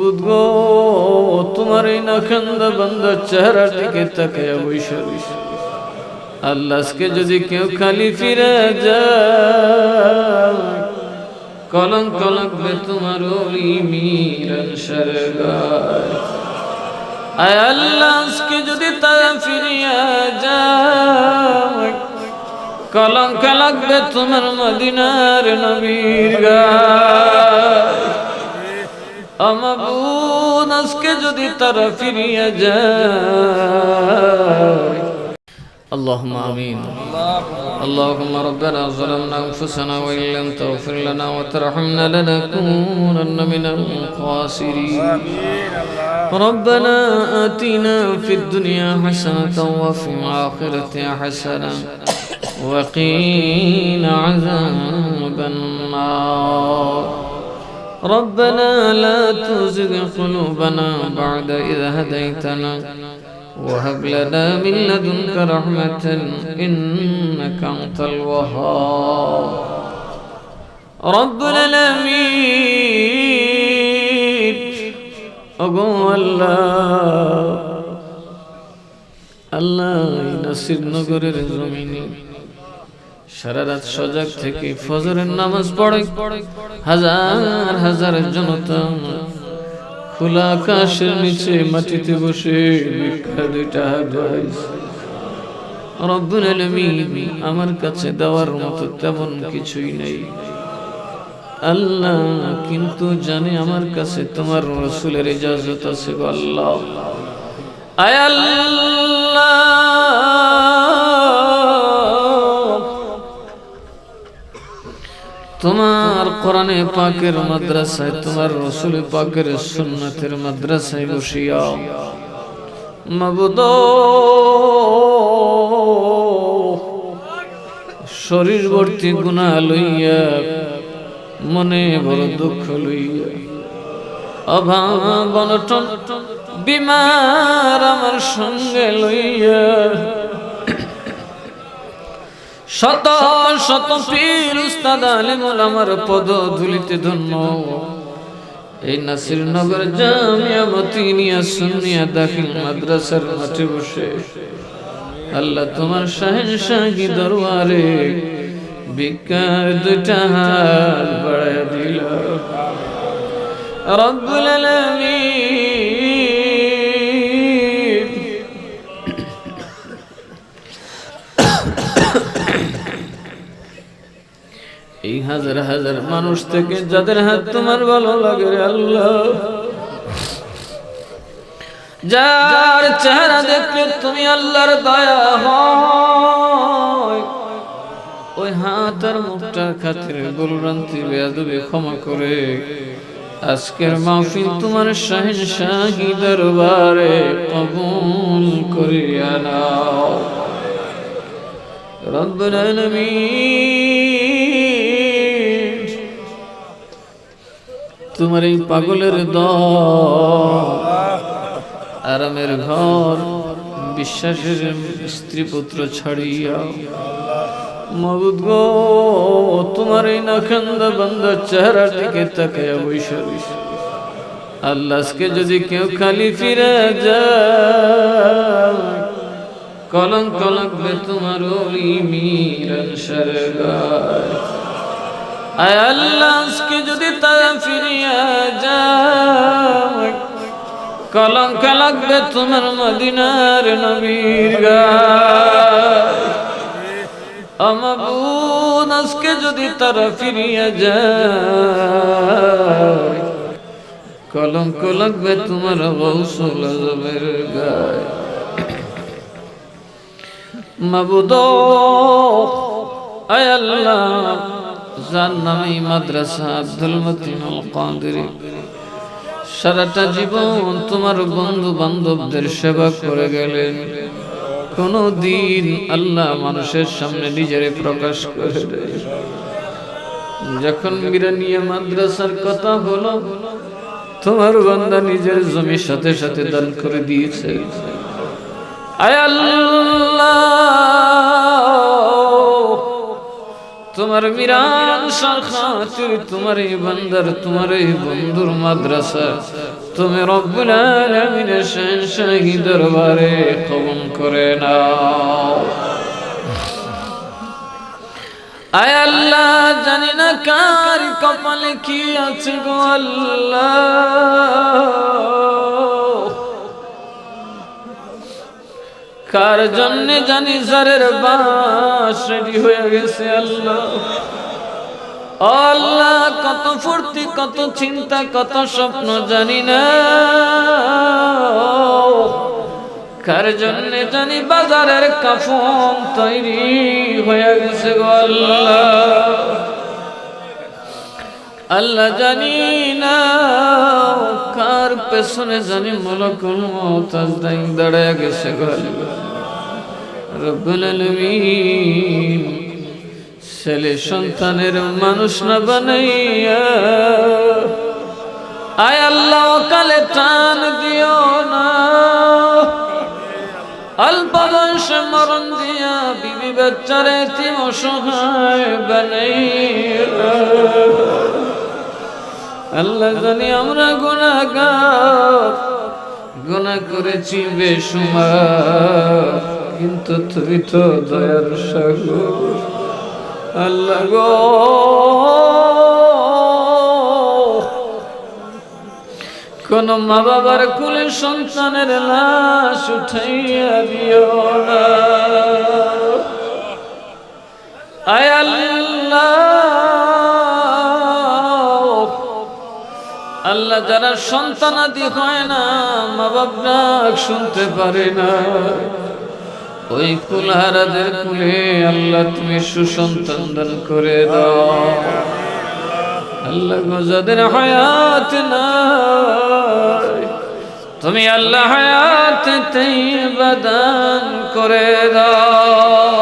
মাবুদ গো, তোমার এই নাখান্দা বান্দার চেহারার দিকে তাকায়া বৈশা বৈশা আল্লাহ, আজকে যদি কেউ খালি ফিরে যায়, কলঙ্ক লাগবে তোমার ওলি মিলন সরগায়। আয় আল্লাহ, আজকে যদি তারা ফিরিয়া যায়, কলঙ্ক লাগবে তোমার মদিনার নবীর গায়। মাবুদ, আজকে যদি তারা ফিরিয়া যায়, اللهم آمين. اللهم ربنا ظلمنا أنفسنا وإن لم تغفر لنا وترحمنا لنكونن من الخاسرين. ربنا آتنا في الدنيا حسنة وفي الآخرة حسنة وقنا عذاب النار. ربنا لا تزغ قلوبنا بعد إذ هديتنا وهب لنا من لدنك رحمة إنك أنت الوهاب. رب العالمين أقول الله নাসির নগরের জমিনে সারা রাত সজাগ থেকে ফজরের নামাজ পড়ে হাজার হাজার জনতা খোলা আকাশের নিচে মাটিতে বসে ভিক্ষা দুইটা হাজাইছে। রব্বুল আলামিন, আমার কাছে দেওয়ার মতো তেমন কিছুই নেই আল্লাহ, কিন্তু জানি আমার কাছে তোমার রাসূলের ইজাজত আছে গো আল্লাহ। আয় আল্লাহ, তোমার কোরআনে পাকের মাদ্রাসায়, তোমার রাসূল পাকের সুন্নাতের মাদ্রাসায় বসিয়া মাবুদ, শরীর ভর্তি গুনাহ লইয়া, মনে বড় দুঃখ লইয়া, অভাব অনটন বিমার আমার সঙ্গে লইয়া, শত শত পীর উস্তাদ আলেম ওলামার পদ ধুলিতে ধন্য এই নাসির নগর জামিয়া মতিনিয়া সুন্নিয়া দাখিল মাদ্রাসার মাঠে বসে আল্লাহ তোমার শাহেনশাহী দরবারে ভিক্ষার দুইটা হাত বাড়াইয়া দিল। রব্বুল আলামিন, এই হাজার হাজার মানুষ থেকে যাদের হাত তোমার ভালো লাগে রে আল্লাহ, যার চেহারা দেখলে তুমি আল্লাহর দয়া হয়, ওই হাত আর মুখটার খাতিরে ভুলভ্রান্তি বেয়াদবি ক্ষমা করে আজকের মাহফিল তোমার শাহেনশাহী দরবারে কবুল করিয়া নাও। রব্বুল আলামিন, তোমার এই পাগলের দল, আরামের ঘর, বিশ্বাসের স্ত্রী পুত্র ছাড়িয়া মাবুদ গো, তোমার এই নাখান্দা বান্দার চেহারার দিকে তাকায়া বৈশা বৈশা আল্লাহ, আজকে যদি কেউ খালি ফিরে যায়, কলঙ্ক লাগবে তোমার ওলি মিলন সরগায়। আয় আল্লাহ, আজকে যদি তারা ফিরিয়া যায়, কলঙ্ক লাগবে তোমার মদিনার নবীর গায়। মাবুদ, আজকে যদি তারা ফিরিয়া যায়, কলঙ্ক লাগবে তোমার গৌসুল আজমের গায়। মাবুদ, আয় আল্লাহ, যার নামে মাদ্রাসা আব্দুল মতিন আল কাদেরী সারাটা জীবন তোমার বন্ধু বান্ধবদের সেবা করে গেলেন, কোনো দিন আল্লাহ মানুষের সামনে নিজের প্রকাশ করে দেয়। যখন মিরানিয়া মাদ্রাসার কথা হলো, তোমার বান্দা নিজের জমির সাথে সাথে দান করে দিয়েছে। আয় আল্লাহ, তোমার মিরান খাতির তোমার এই বান্দার, তোমার এই বন্ধুর মাদ্রাসা তুমি রব্বুল আলামিনের শাহী দরবারে কবুল করে নাও। আয় আল্লাহ, জানি না কার কপালে কি আছে গো আল্লাহ, কার জন্যে জানি জারের বাস রেডি হয়ে গেছে আল্লাহ। আল্লাহ, কত ফুর্তি, কত চিন্তা, কত স্বপ্ন জানি না, কার জন্য জানি বাজারের কাফন তৈরি হয়ে গেছে গো আল্লাহ। আল্লাহ, জানি না কার পেছনে জানি মালাকুল মউত আজরাইল দাঁড়ায় গেছে গো আল্লাহ। রব্বুল আলামিন, ছেলে সন্তানের মানুষ না বানাইয়া আয় আল্লাহ কালে টান দিও না, অল্প বয়সে মরণ দিয়া বিবি বাচ্চারে এতিম অসহায় বানাইয়া। আল্লাহ, জানি আমরা গুনাহগার, গুনাহ করেছি বেশুমার, কিন্তু তুমি তো দয়ার সাগর। আল্লাহ গো, কোন মা বাবার কোলে সন্তানের লাশ উঠাইয়া দিও না। আয় আল্লাহ, আল্লাহ, যারা সন্তানাদি হয় না, মা বাপ ডাক শুনতে পারে না, ওই কুলহারাদের কুলে আল্লাহ তুমি সুসন্তান দান করে দাও। আল্লাহ গো, যাদের হায়াত নাই, তুমি আল্লাহ হায়াত তাইয়্যিবা দান করে দাও।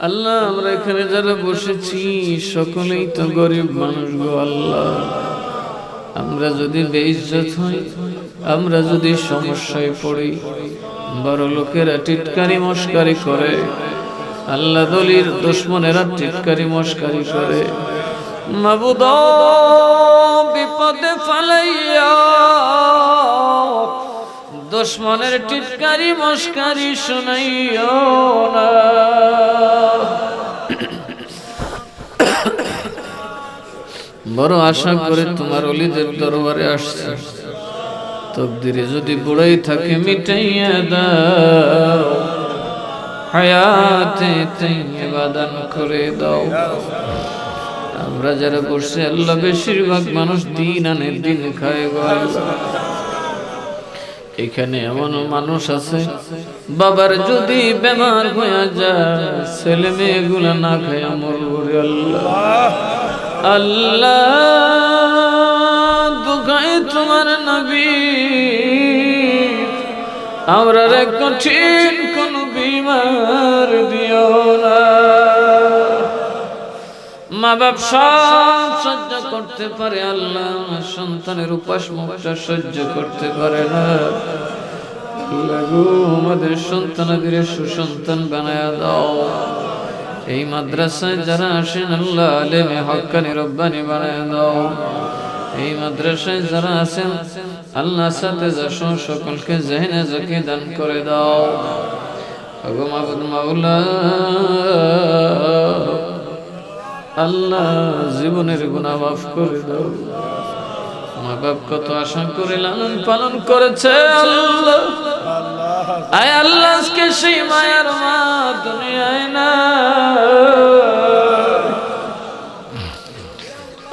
আল্লাহ, আমরা এখানে যারা বসেছি সকলেই তো গরিব মানুষ গো আল্লাহ। আমরা যদি বেইজ্জত হই, আমরা যদি সমস্যায় পড়ি, বড় লোকেরা টিটকারি মস্কারি করে, আল্লাহ দলির দুশমনেরা টিটকারি মস্কারি করে, মাবুদ বিপদে ফালাইয়া দুশমনের টিটকারি মস্কারি শুনাইও না। বড় আশা করে তোমার ওলিদের দরবারে আসছে, তকদিরে যদি বুড়াই থাকে মিটাইয়া দাও, হায়াতে তাইয়্যিবা দান করে দাও। আমরা যারা বসে আল্লাহ, বেশিরভাগ মানুষ দিন আনে দিন খায় গো আল্লাহ। এখানে এমন মানুষ আছে, বাবার যদি বেমার হয়ে যায়, ছেলে মেয়েগুলা না খায় মরবে আল্লাহ। আল্লাহ, দুঃখায় তোমার নবী, আমরা রে কঠিন কোন বিমার দিও না। মা বাপ সব সহ্য করতে পারে আল্লাহ, সন্তানের উপাস মুখটা সহ্য করতে পারে না। আল্লাহ গো, আমাদের সন্তানাদের সুসন্তান বানায়া দাও। এই মাদ্রাসায় যারা আসেন আল্লাহ, আলেমে হক্কানি রব্বানি বানায়া দাও। এই মাদ্রাসায় যারা আছেন আল্লাহ, সাথে যাসো সকলকে জেহেনে জাকি দান করে দাও। ওগো মাবুদ মাওলা, আল্লাহ জীবনের গুনাহ মাফ করে দাও। মা বাপ কত আশা করে লালন পালন করেছে আল্লাহ, আয় আল্লাহ আজকে সেই মায়ের মা দুনিয়ায় না।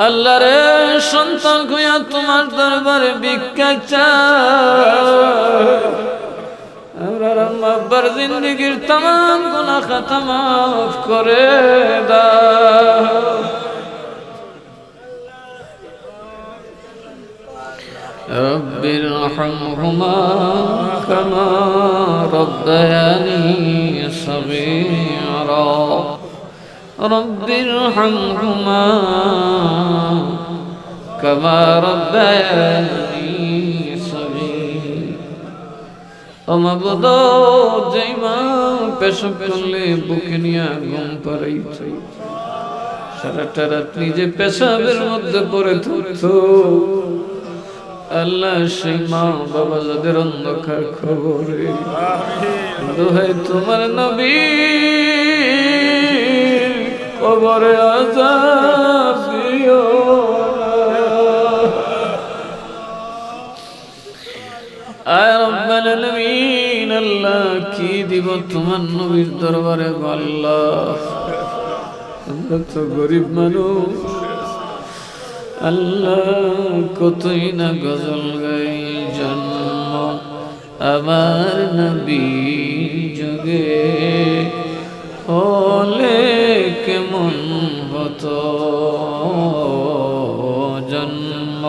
আল্লাহ রে, সন্তান হইয়া তোমার দরবারে ভিক্ষা চাই। আমরা আব্বার জিন্দেগির तमाम গুনাহ খাতা মাফ করে দাও। রব্বির রহমহুমা কামা রব্বায়ানি সগীরা। রব্বির রহমহুমা কামা রব্বায়ানি সগীরা। ও মাবুদ, যেই মা পেশাব করলে বুকে নিয়ে ঘুম পাড়াইছে, সারাটা রাত নিজে পেশাবের মধ্যে পড়ে থাকতো। আল্লাহ সেই মা বাবা যাদের অন্ধকার খবরে, দোহাই তোমার নবী কবরে আযাব দিও না। আয় রব্বাল আলামিন, আল্লাহ কি দিব তোমার নবীর দরবারে গো আল্লাহ। আমরা তো গরিব মানুষ আল্লাহ, কতই না গজল গাই। জন্ম আমার নবী যুগে হলে কেমন হতো, জন্ম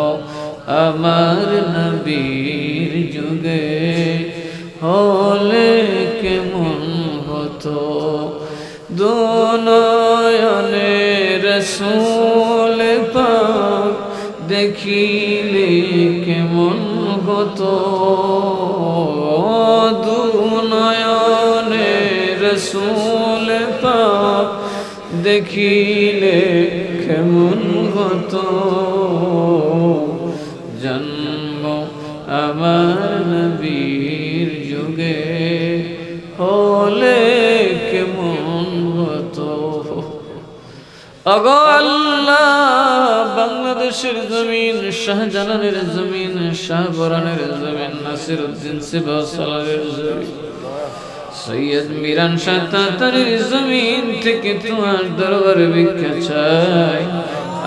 আমার নবীর যুগে হলে কেমন হতো। দুনয়নে রাসূল পাক দেখিলে কেমন হতো, দুনয়নে রাসূল পাক দেখিলে কেমন হতো। জন্ম আমার নবীর যুগে হলে কেমন হতো। ওগো আল্লাহ, বাংলাদেশের জমিন, শাহজালালের জমিন, শাহপরানের জমিন, নাসিরউদ্দিন সিবহসালারের জমিন, সৈয়দ মিরান শাহ তাতারীর জমিন থেকে তোমার দরবারে ভিক্ষা চাই।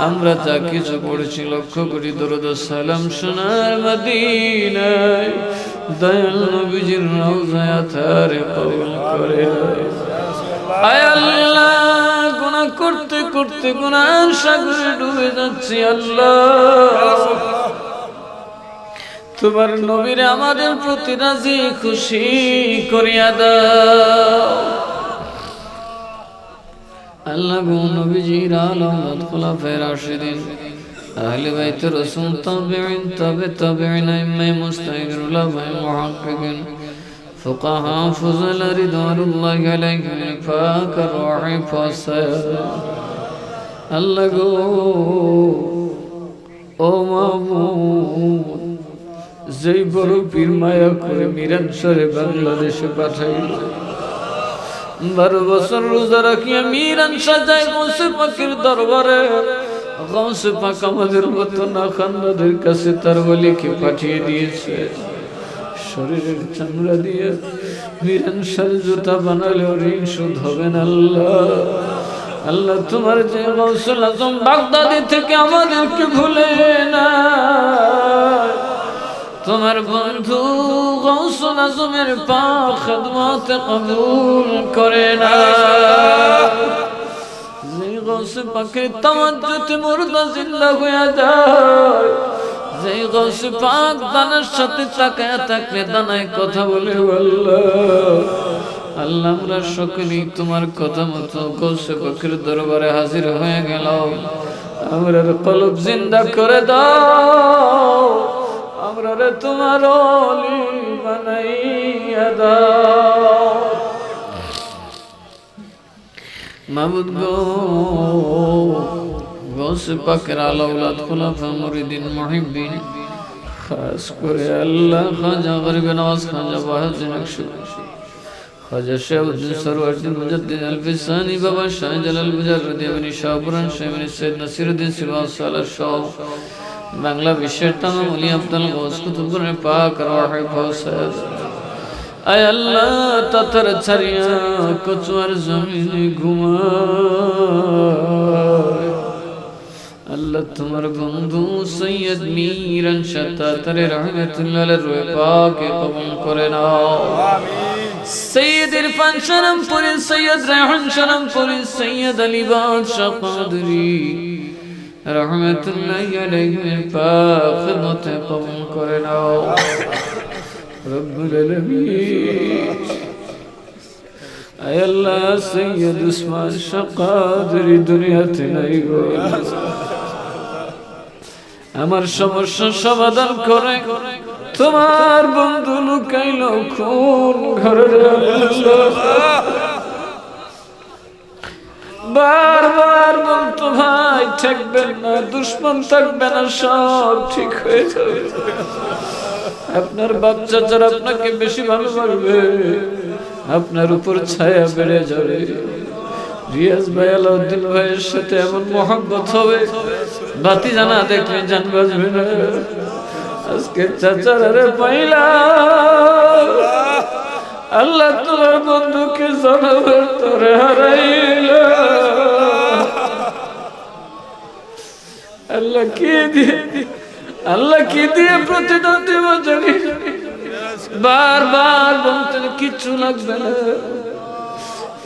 আমরা যা কিছু পড়েছি লক্ষ্য করি দরুদ ও সালাম সোনার মদিনায়, দয়াল নবীজির রওজায় আথারে কবুল করে। আয় আল্লাহ, গুনাহ করতে করতে গুনাহের সাগরে ডুবে যাচ্ছি আল্লাহ। তোমার নবীর আমাদের প্রতি রাজি খুশি করিয়া দাও আল্লাহ গো। নবীজির আলামত খুলাফায়ে রাশিদিন, আহলে বাইত রাসূল, তাবিঈন, তাবিঈন, আইম্মায়ে মুজতাহিদিন, উলামায়ে মুহাক্কিকিন, ফুকাহা, ফুজালা রিদওয়ানুল্লাহি আলাইহিম, ফাক রুহি ফাসাদ। আল্লাহ গো, ও মাবুদ, যেই বড় পীর মায়া করে মিরান শহরে বাংলাদেশে পাঠাইল, 12 বছর রোজা রাখিয়া মিরান সাজায় গৌসে পাকের দরবারে। গৌসে পাক আমাদের মতো না খান্দাদের কাছে তার ওলিকে পাঠিয়ে দিয়েছে। শরীরের চামড়া দিয়ে মিরান শাহ জুতা বানালেও ঋণ শোধ হবে না আল্লাহ। আল্লাহ, তোমার যে গৌসুল আজম বাগদাদি থেকে আমাদেরকে ভুলে না, তোমার বন্ধু গৌসুল আজমের পাক খিদমত কবুল করে না। যে গৌসে পাকের তাওয়াজ্জুতে মুর্দা জিন্দা হয়ে যায়, যে গৌসে পাক দানার সাথে তাকায়া থাকলে দানায় কথা বলে আল্লাহ। আল্লাহ, আমরা সকলেই তোমার কথা মতো গৌসে পাকের দরবারে হাজির হয়ে গেল। আমরার কলব জিন্দা করে দাও, আমরারে তোমার ওলি বানাইয়া দাও মাবুদ গো। গৌসে পাকের আলাউলাদ খুলাফা মুরিদিন মুহিব্বিন, খাস করে আল্লাহ খাজা গরিব নওয়াজ, খাজা বাহাউদ্দিন নকশবন্দি, খাজা শাহাবুদ্দিন সরওয়ারদ্দিন মুজাদ্দিদ আল-ফিসানি, বাবা শাহজালাল মুজাররদি, ইবনে শাহপুরান, শাইখুল সৈয়দ নাসিরউদ্দিন সিবহসালার সহ বাংলা বিশ্বের তামাম ওলি আব্দুল গৌস কুতুবুর পাক রুহি ফাসাদ। আয় আল্লাহ, তাতার ছাড়িয়া কচুয়ার জমিনে ঘুমায়। আল্লাহ, তোমার বন্ধু সৈয়দ মিরান শাহ তাতারী রাহমাতুল্লাহ আলাইহি রূহে পাকে কবুল করে নাও। সৈয়দ ইরফান শরমপুরি, সৈয়দ রায়হান শরমপুরি, সৈয়দ আলী বাদশাহ কাদরি রহমতুল্লাহি আলাইহির পাক খিদমতে কবুল করে নাও রব্বুল আলামিন। আয় আল্লাহ, সৈয়দ উসমান শাহ কাদরি দুনিয়াতে নাই গো, আমার সমস্যা সমাধান করে। তোমার বন্ধু লুকাইল কোন ঘরে, বারবার বলতো ভাই ঠেকবেন না, দুশ্মন থাকবে না, সব ঠিক হয়ে যাবে। আপনার বাচ্চা যারা আপনাকে বেশি ভালোবাসবে, আপনার উপর ছায়া বেড়ে যাবে। রিয়াজ ভাই আলাউদ্দিন ভাইয়ের সাথে এমন মহব্বত হবে, বাতি জানা দেখলে জান বাজবে না। আজকে চাচারে পাইলা, আল্লাহ তোমার বন্ধুকে জানাবার তোরে হারাইলা। আল্লাহ কি দিয়ে প্রতিদান দেব জানি। বারবার বলতেন কিচ্ছু লাগবে না,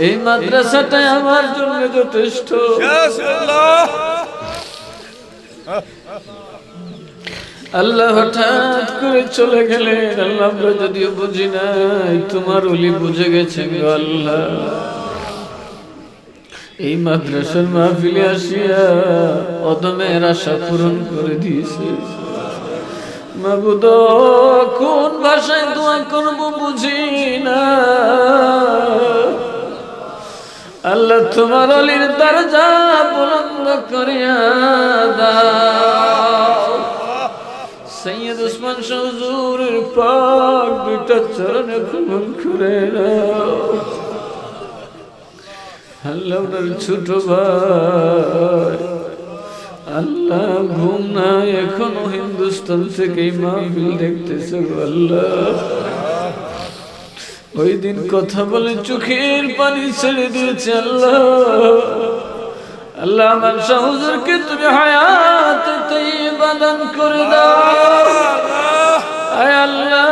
এই মাদ্রাসাটাই আমার জন্য যথেষ্ট। আল্লাহ হঠাৎ করে চলে গেলেন। আল্লাহ আমরা যদিও বুঝি নাই, তোমার ওলি বুঝে গেছে গো আল্লাহ। এই মাদ্রাসার মাহফিলে আসিয়া অদমের আশা পূরণ করে দিয়েছে। মাবুদ কোন ভাষায় দোয়া করবো বুঝি না। আল্লাহ তোমার অলির দরজা বুলন্দ করিয়া দাও। সৈয়দ উসমান শাহ হুজুরের পাক দুইটা চরণে কবুল করে নাও। আল্লাহ ওনার ছোট ভাই, আল্লাহ ঘুম না এখনো হিন্দুস্তান থেকে মাহফিল দেখতেছে আল্লাহ। ওই দিন কথা বলে চোখের পানি ছেড়ে দিয়েছে আল্লাহ। আল্লাহ আমার শাহ হুজুরকে তুমি হায়াতে তাইয়্যিবা দান করে দাও। আয় আল্লাহ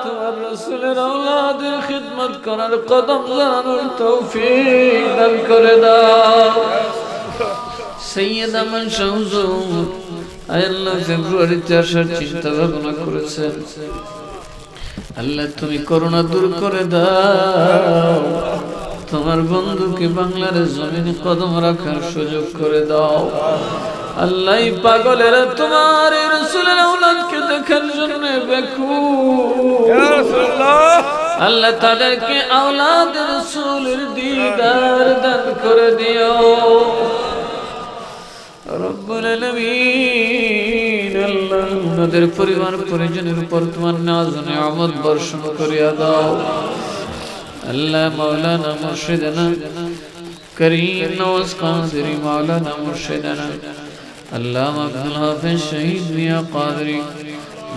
তোমার রাসূলের আওলাদের খিদমত করার কদম জানানোর তৌফিক দান করে দাও। সৈয়দ আমান শাহ হুজুর আয় আল্লাহ ফেব্রুয়ারিতে আসার চিন্তা ভাবনা করেছেন। আল্লাহ তুমি করোনা দূর করে দাও। তোমার বন্ধুকে বাংলার জমিনে কদম রাখার সুযোগ করে দাও। আল্লাহ পাগলেরা তোমার রাসূলের আওলাদকে দেখার জন্য বেকুল। আল্লাহ তাদেরকে আওলাদ রাসূলের দিদার দান করে দিও রব্বুল আলামিন। আল্লাহ ওনাদের পরিবার পরিজনের উপর তোমার নাজ ও নিয়ামত বর্ষণ করিয়া দাও। আল্লাহ মাওলানা মুর্শিদানা করিম নওয়াজ কাদরি মাওলানা মুর্শিদানা আল্লাহ আব্দুল হাফিজ শহীদ মিয়া কাদরি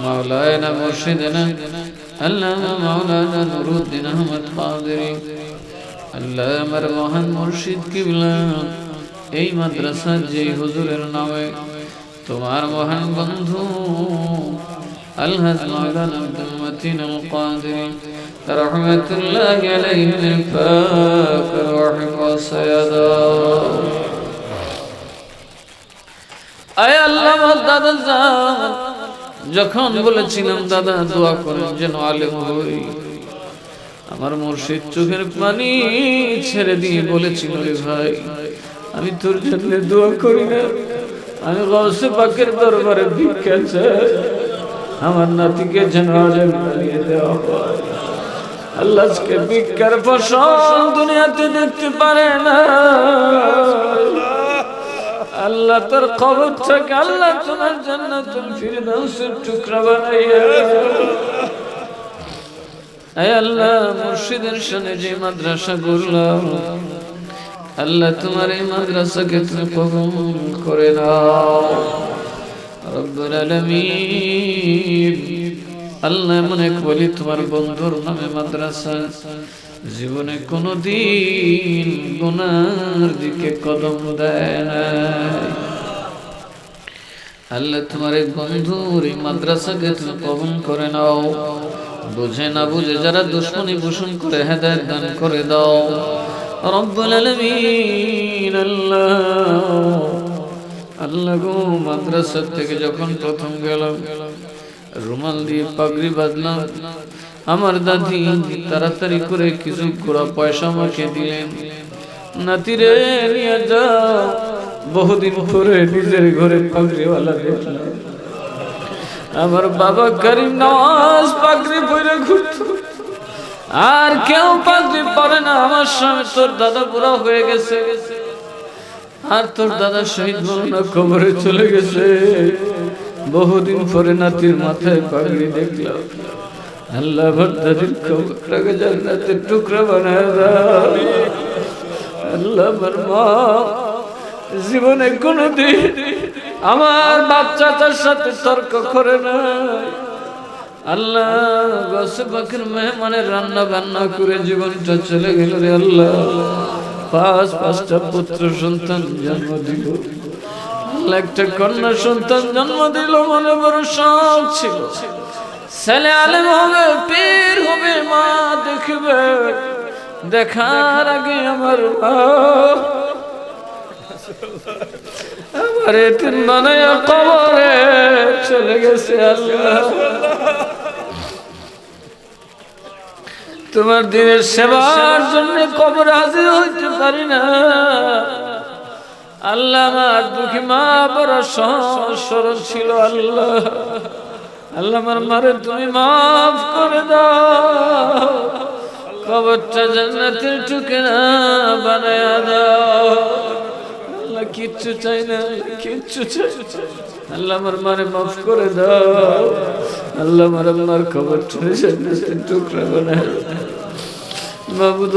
মাওলানা মুর্শিদানা আল্লাহ মাওলানা নুরুদ্দিন আহমদ কাদরি আল্লাহ আমার মহান মুর্শিদ কিবলা এই মাদ্রাসার যে হুজুরের নামে তোমার মহান বন্ধু আলহাজ মাওলানা আব্দুল মতিন আল কাদরি রহমাতুল্লাহি আলাইহি পাক রহিম সায়াদা। আয় আল্লাহ দাদা জান, যখন বলেছিলাম দাদা দোয়া করেন যেন আলেম হই, আমার মুর্শিদ চোখের পানি ছেড়ে দিয়ে বলেছিল রে ভাই আমি তোর জন্য দোয়া করি না, আমি গাউসে পাকের দরবারে ভিক্ষা চাই, আমার নাতিকে যেন আলেম বানিয়ে দেওয়া হয়। আল্লাহ আজকে ভিক্ষার ফসল দুনিয়াতে দেখতে পারে না। আল্লাহ তোর কবরটাকে আল্লাহ তোমার জান্নাতুল ফিরদাউসের টুকরা বানাইয়া আয় আল্লাহ মুর্শিদের শানে যে মাদ্রাসা গড়লাম আল্লাহ তোমার এই মাদ্রাসাকে তুমি কবুল করে নাও রব্বুল আলামিন। আল্লাহ মনে করি তোমার বন্ধুর নামে মাদ্রাসা জীবনে কোনদিন গুনার দিকে কদম দেয় না। আল্লাহ তোমার এই বন্ধুর এই মাদ্রাসাকে তুমি কবুল করে নাও। বুঝে না বুঝে যারা দুশমনী পোষণ করে হেদায়েত দান করে দাও রব্বুল আলামিন। আল্লাহ গো মাদ্রাসা থেকে যখন প্রথম গেলাম রুমাল দিয়ে পাগড়ি বাঁধলাম, আমার দাদি তাড়াতাড়ি করে কিছু কোড়া পয়সা আমাকে দিলেন, নাতিরে নিয়ে যাও। বহুদিন পরে নিজের ঘরে পাগড়িওয়ালা দেখলাম। আমার বাবা করিম নওয়াজ পাগড়ি পরে ঘুরত, আর কেউ পাগড়ি পরে না। আমার স্বামী তোর দাদা বুড়া হয়ে গেছে, আর তোর দাদা শহীদ মৌলানা কবরে চলে গেছে। বহুদিন পরে নাতির মাথায় পাগড়ি দেখলাম। আল্লাহ আমার দাদির কবরটাকে জান্নাতের টুকরা বানায় দাও। আল্লাহ আমার মা জীবনে কোনোদিন আমার বাচ্চাটার সাথে তর্ক করে না। আল্লাহ গসে পাখির মেহমানের রান্না বান্না করে জীবনটা চলে গেল রে আল্লাহ। পাঁচটা পুত্র সন্তান জন্ম দিল, একটা কন্যা সন্তান জন্ম দিল। মনে বড় শখ ছিল ছেলে আলেম হবে, পীর হবে, মা দেখবে। দেখার আগে আমার আমার এতিম বানায়া কবরে চলে গেছে। আল্লাহ তোমার দিনের সেবার জন্য কবরে হাজির হইতে পারি না। আল্লাহ আমার দুঃখী মা বড় সরল ছিল। আল্লাহ আল্লাহ আমার মারে তুমি মাফ করে দাও, কবরটা জান্নাতের টুকরা বানায়া দাও। আল্লাহ কিচ্ছু চাই না, কিচ্ছু চাই। আল্লাহ আমার মারে মাফ করে দাও। আল্লাহ আমার আম্মার কবরটা জান্নাতের টুকরা বানায়া দাও মাবুদ।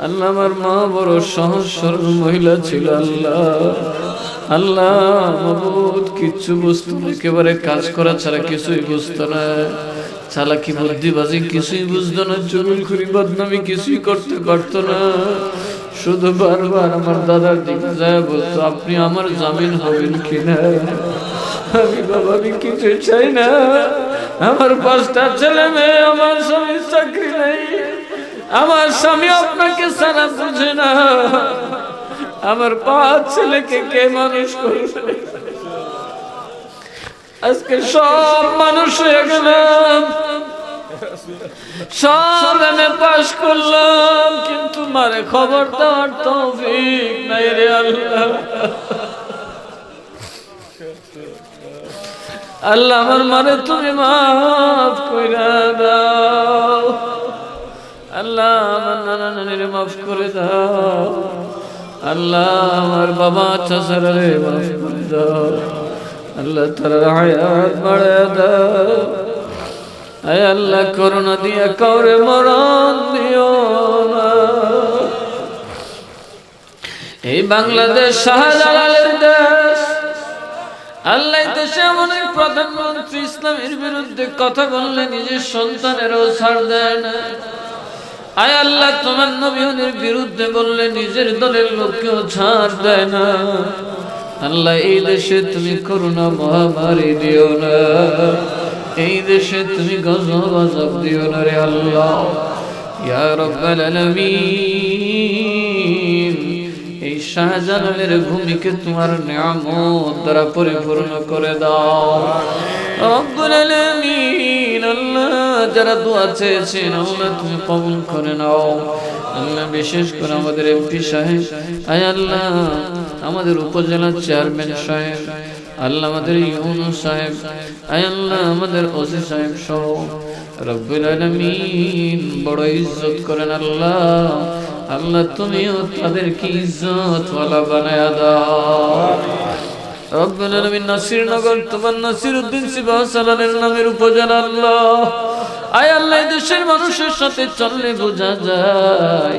আল্লাহ আমার মা বড় সহজ সরল মহিলা ছিল। আল্লাহ আল্লাহ মাবুদ কিচ্ছু বুঝতো না, একেবারে কাজ করা ছাড়া কিছুই বুঝতো না। চালাকি বুদ্ধিবাজি কিছুই বুঝতো না, চুগলখড়ি বদনামি কিছুই করতে পারতো না। শুধু বারবার আমার দাদার দিকে যায় বলতো, আপনি আমার জামিন হবেন কিনা? আমি বাবা আমি কিছু চাই না, আমার 5টা ছেলে মেয়ে, আমার স্বামীর চাকরি নেই, আমার স্বামী আপনাকে সারা বুঝে না, আমার 5 ছেলেকে কে মানুষ করবে? আজকে সব মানুষ হয়ে গেলাম, সব এমএ পাস করলাম, কিন্তু মারে খবর দেওয়ার তৌফিক নাই রে আল্লাহ। আল্লাহ আমার মারে তুমি মাফ কইরা দাও। আল্লাহ আমার নানা নানিরে মাফ করে দাও। আল্লাহ আমার বাবা চাচারা রে মাফ করে দাও। আল্লাহ তার হায়াত বাড়ায়া দাও। আয় আল্লাহ করোনা দিয়া কাউরে মরণ দিও না। এই বাংলাদেশ শাহজালালের দেশ। আল্লাহ দেশে এমন এক প্রধানমন্ত্রী ইসলামের বিরুদ্ধে কথা বললে নিজের সন্তানেরও ছাড় দেয় না। আয় আল্লাহ তোমার নবীর বিরুদ্ধে বললে নিজের দলের লোককেও ছাড় দেয় না। আল্লাহ এই দেশে তুমি করোনা মহামারী দিও না, এই দেশে তুমি গজব দিও না রে আল্লাহ। ইয়া রাব্বাল আলামিন, এই শাহজালালের ভূমিকে তোমার নিয়ামত দ্বারা পরিপূর্ণ করে দাও রব্বুল আলামিন। আল্লাহ যারা দোয়া চেয়েছেন আল্লাহ তুমি কবুল করে নাও। আল্লাহ বিশেষ করে আমাদের এমপি সাহেব, আয় আল্লাহ আমাদের উপজেলা চেয়ারম্যান সাহেব, আল্লাহ আমাদের ইউনূস সাহেব, আয় আল্লাহ আমাদের ওসি সাহেব সহ রব্বুল আলামিন বড় ইজ্জত করেন আল্লাহ। আল্লাহ তুমিও তাদেরকে ইজ্জতওয়ালা বানায়া দাও রব্বুল আলামিন। নাসিরনগর তোমার নাসিরউদ্দিন সিবাহসালালের নামের উপজেলা আল্লাহ। আয় আল্লাহ দেশের মানুষের সাথে চললে বোঝা যায়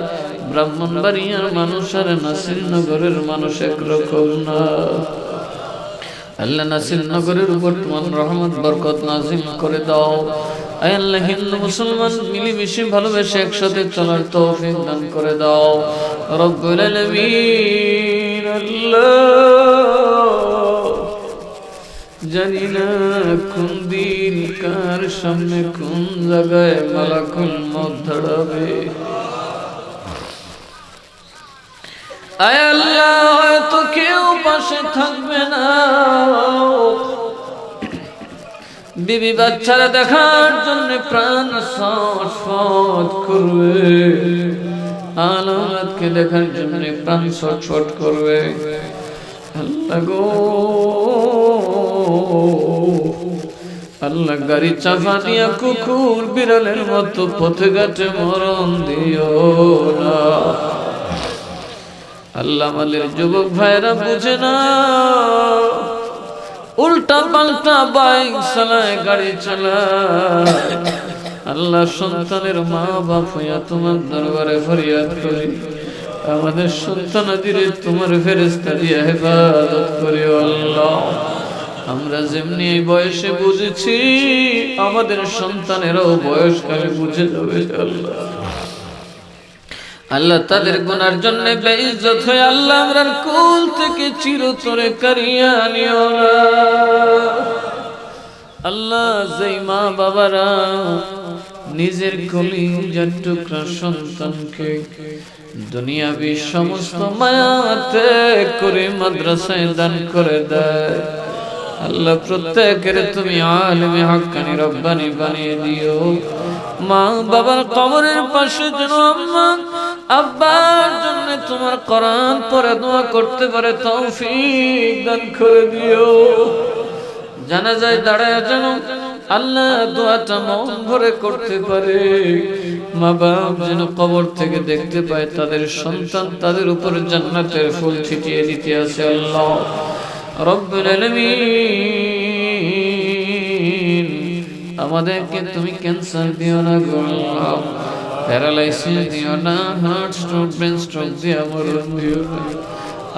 ব্রাহ্মণবাড়িয়ার মানুষ আর নাসিরনগরের মানুষ একরকম না। আল্লাহ নাসিরনগরের উপর তোমার রহমত বরকত নাজিল করে দাও। আয় আল্লাহ হিন্দু মুসলমান মিলেমিশে ভালোবেসে একসাথে চলার তৌফিক দান করে দাও রব্বুল আলামিন। আল্লাহ জানি না কোন দিন কার সামনে কোন জায়গায় মালাকুল মউত দাঁড়াবে। আয় আল্লাহ হয়তো কেউ পাশে থাকবে না, বিবি বাচ্চারা দেখার জন্য প্রাণ ছটফট করবে, আলামতকে দেখার জন্য প্রাণ ছটফট করবে। আল্লাহ গো আল্লাহ গাড়ি চাপা দিয়া কুকুর বিড়ালের মতো পথে ঘাটে মরণ দিও না। আল্লাহ আমাদের যুবক ভাইরা বুঝে না, উল্টা পাল্টা বাইক চালায়, গাড়ি চালায়। আল্লাহ সন্তানের মা বাপ হইয়া তোমার দরবারে ফরিয়াদ করি, আমাদের সন্তানাদিরে তোমার ফেরেশতা দিয়ে হেফাজত করিও আল্লাহ। আমরা যেমনি এই বয়সে বুঝেছি, আমাদের সন্তানেরাও বয়সকালে বুঝে যাবে আল্লাহ। আল্লাহ তাদের গুনার জন্য বেইজ্জত হয়ে আল্লাহ আমরার কুল থেকে চিরতরে কারিয়া নিও না। আল্লাহ যেই মা বাবারা নিজের কলিজার টুকরা সন্তানকে দুনিয়াবি সমস্ত মায়া ত্যাগ করে মাদ্রাসায় দান করে দেয়, আল্লাহ প্রত্যেকের তুমি আলেমে হাক্কানি রব্বানি বানিয়ে দিও। মা বাবার কবরের পাশে যেন আম্মা আব্বার জন্য তোমার কোরআন পড়ে দোয়া করতে পারে তৌফিক দান করে দিও। জানাজায় দাঁড়ায় যেন আল্লাহ দোয়াটা মন ভরে করতে পারে। মা বাপ যেন কবর থেকে দেখতে পায় তাদের সন্তান তাদের উপর জান্নাতের ফুল ছিটিয়ে দিতে আছে। আল্লাহ রব্বুল আলামিন, আমাদেরকে তুমি ক্যান্সার দিও না গো আল্লাহ, প্যারালাইসিস দিও না, হার্ট স্ট্রোক ব্রেন স্ট্রোক দিয়া মরণ দিও না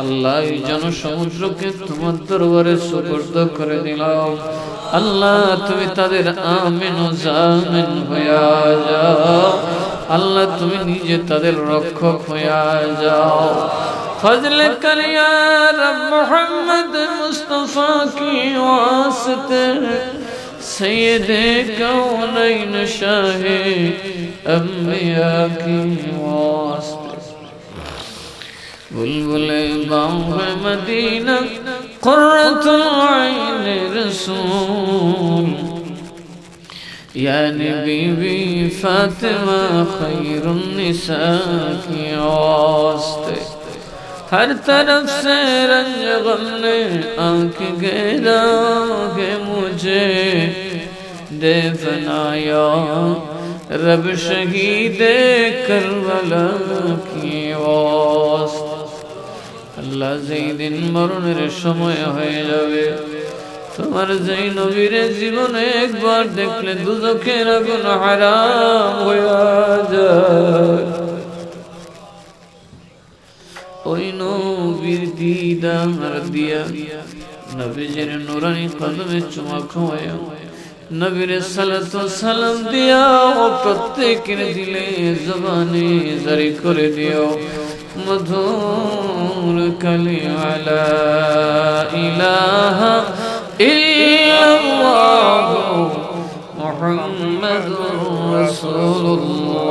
আল্লাহ। এই জনসমুদ্রকে তোমার দরবারে সুপর্দ করে দিলাম আল্লাহ, তুমি তাদের আমিন ও জামিন হইয়া যাও আল্লাহ, তুমি নিজে তাদের রক্ষক হইয়া যাও। फजल कर या रब मोहम्मद मुस्तफ़ा की वास्ते, सैयदे कौनैन शाहे अंबिया की वास्ते। बुलबुले बाग़ मदीना क़ुर्रतुल ऐन रसूल, यानी बीबी फातिमा खैरुन निसा की वास्ते। हर तरफ से रंज गम ने आंख घेरा के मुझे दे फनाया, रब शहीदे करबला की वास्ते। अल्लाह যেই দিন মরণের সময় হয়ে যাবে, তোমার যেই নবীর জীবনে একবার দেখলে দুজখের আগুন হারাম হয়ে যায়, ওই নবীর দিদার দিয়া নবীজির নুরানি কদমে চুমা খাওয়া, নবীর সালাতু সালাম দিয়া ও প্রত্যেকের দিলে জবানে জারি করে দিও মধুর কালিমা লা ইলাহা ইল্লাল্লাহ মুহাম্মাদুর রাসূলুল্লাহ।